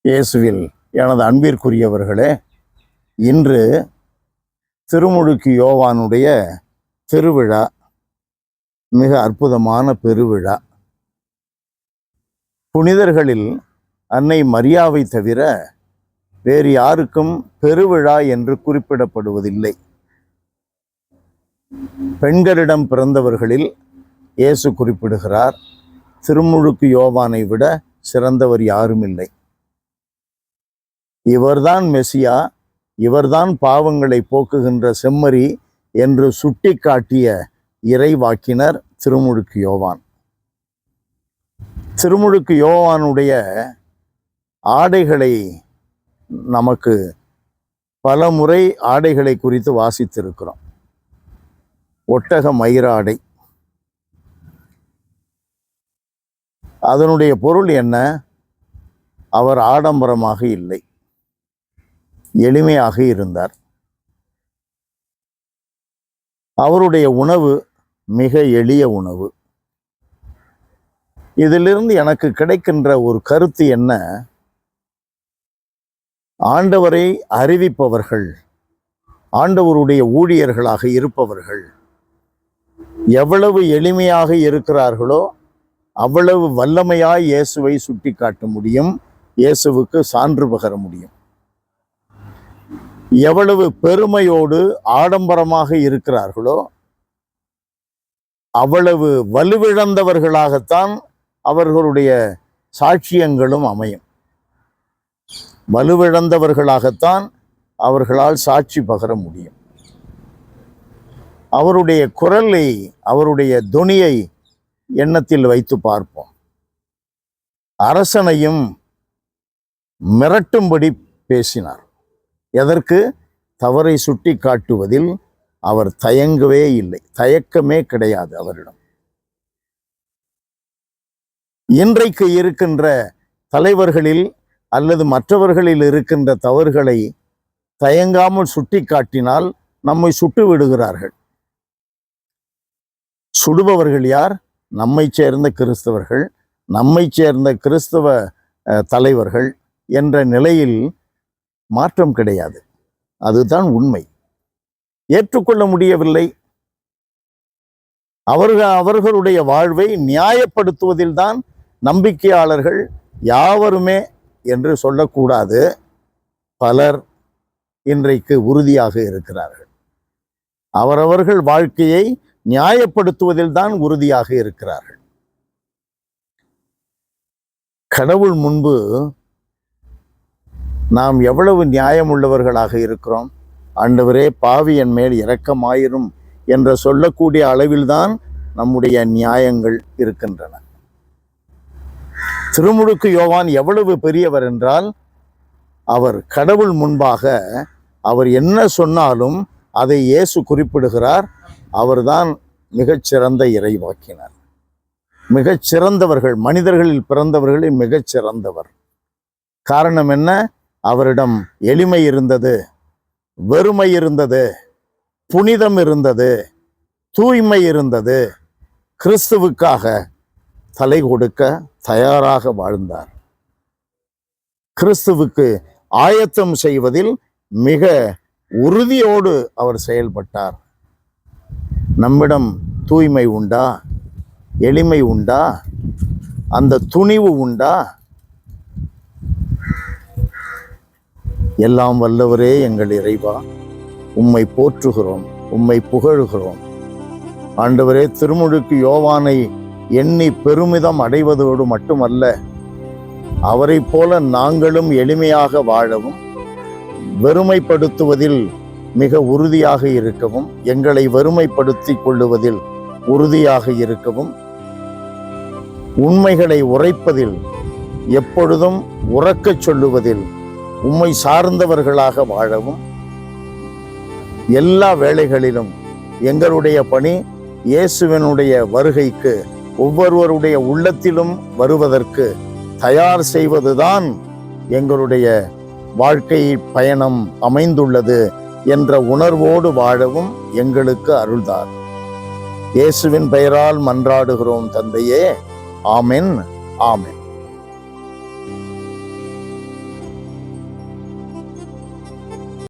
இயேசுவில் எனது அன்பிற்குரியவர்களே, இன்று திருமுழுக்கு யோவானுடைய திருவிழா. மிக அற்புதமான பெருவிழா. புனிதர்களில் அன்னை மரியாவை தவிர வேறு யாருக்கும் பெருவிழா என்று குறிப்பிடப்படுவதில்லை. பெண்களிடம் பிறந்தவர்களில் இயேசு குறிப்பிடுகிறார், திருமுழுக்கு யோவானை விட சிறந்தவர் யாரும் இல்லை. இவர்தான் மெசியா, இவர்தான் பாவங்களை போக்குகின்ற செம்மறி என்று சுட்டி காட்டிய இறைவாக்கினர் திருமுழுக்கு யோவான். திருமுழுக்கு யோவானுடைய ஆடைகளை நமக்கு பல முறை ஆடைகளை குறித்து வாசித்திருக்கிறோம். ஒட்டக மயிர ஆடை. அதனுடைய பொருள் என்ன? அவர் ஆடம்பரமாக இல்லை, எளிமையாக இருந்தார். அவருடைய உணவு மிக எளிய உணவு. இதிலிருந்து எனக்கு கிடைக்கின்ற ஒரு கருத்து என்ன? ஆண்டவரை அறிவிப்பவர்கள், ஆண்டவருடைய ஊழியர்களாக இருப்பவர்கள் எவ்வளவு எளிமையாக இருக்கிறார்களோ அவ்வளவு வல்லமையாய் இயேசுவை சுட்டி காட்ட முடியும், இயேசுவுக்கு சான்று பகர முடியும். எவ்வளவு பெருமையோடு ஆடம்பரமாக இருக்கிறார்களோ அவ்வளவு வலுவிழந்தவர்களாகத்தான் அவர்களுடைய சாட்சியங்களும் அமையும். வலுவிழந்தவர்களாகத்தான் அவர்களால் சாட்சி பகர முடியும். அவருடைய குரலை, அவருடைய தொனியை எண்ணத்தில் வைத்து பார்ப்போம். அரசனையும் மிரட்டும்படி பேசினார். எதற்கு? தவறை சுட்டி காட்டுவதில் அவர் தயங்கவே இல்லை, தயக்கமே கிடையாது அவரிடம். இன்றைக்கு இருக்கின்ற தலைவர்களில் அல்லது மற்றவர்களில் இருக்கின்ற தவறுகளை தயங்காமல் சுட்டி காட்டினால் நம்மை சுட்டு விடுகிறார்கள். சுடுபவர்கள் யார்? நம்மை சேர்ந்த கிறிஸ்தவர்கள், நம்மை சேர்ந்த கிறிஸ்தவ தலைவர்கள் என்ற நிலையில் மாற்றம் கிடையாது. அதுதான் உண்மை. ஏற்றுக்கொள்ள முடியவில்லை. அவர்களுடைய வாழ்வை நியாயப்படுத்துவதில் தான் நம்பிக்கையாளர்கள் யாவருமே என்று சொல்லக்கூடாது, பலர் இன்றைக்கு உறுதியாக இருக்கிறார்கள். அவரவர்கள் வாழ்க்கையை நியாயப்படுத்துவதில் தான் உறுதியாக இருக்கிறார்கள். கடவுள் முன்பு நாம் எவ்வளவு நியாயமுள்ளவர்களாக இருக்கிறோம். ஆண்டவரே, பாவி என் மேல் இரக்கமாயிரும் என்று சொல்லக்கூடிய அளவில்தான் நம்முடைய நியாயங்கள் இருக்கின்றன. திருமுழுக்கு யோவான் எவ்வளவு பெரியவர் என்றால், அவர் கடவுள் முன்பாக அவர் என்ன சொன்னாலும் அதை இயேசு குறிப்பிடுகிறார். அவர்தான் மிகச்சிறந்த இறைவாக்கினர். மிகச்சிறந்தவர்கள், மனிதர்களில் பிறந்தவர்களில் மிகச்சிறந்தவர். காரணம் என்ன? அவரிடம் எளிமை இருந்தது, வெறுமை இருந்தது, புனிதம் இருந்தது, தூய்மை இருந்தது. கிறிஸ்துவுக்காக தலை கொடுக்க தயாராக வாழ்ந்தார். கிறிஸ்துவுக்கு ஆயத்தம் செய்வதில் மிக உறுதியோடு அவர் செயல்பட்டார். நம்மிடம் தூய்மை உண்டா? எளிமை உண்டா? அந்த துணிவு உண்டா? எல்லாம் வல்லவரே எங்கள் இறைவா, உம்மை போற்றுகிறோம், உம்மை புகழுகிறோம். ஆண்டவரே, திருமுழுக்கு யோவானை எண்ணி பெருமிதம் அடைவதோடு மட்டுமல்ல, அவரை போல நாங்களும் எளிமையாக வாழவும், வெறுமைப்படுத்துவதில் மிக உறுதியாக இருக்கவும், எங்களை வெறுமைப்படுத்தி கொள்ளுவதில் உறுதியாக இருக்கவும், உண்மைகளை உரைப்பதில் எப்பொழுதும் உரக்கச் சொல்லுவதில் உம்மை சார்ந்தவர்களாக வாழவும், எல்லா வேளைகளிலும் எங்களுடைய பணி இயேசுவினுடைய வருகைக்கு ஒவ்வொருவருடைய உள்ளத்திலும் வருவதற்கு தயார் செய்வதுதான் எங்களுடைய வாழ்க்கை பயணம் அமைந்துள்ளது என்ற உணர்வோடு வாழவும் எங்களுக்கு அருள்தார். இயேசுவின் பெயரால் மன்றாடுகிறோம் தந்தையே. ஆமென், ஆமென்.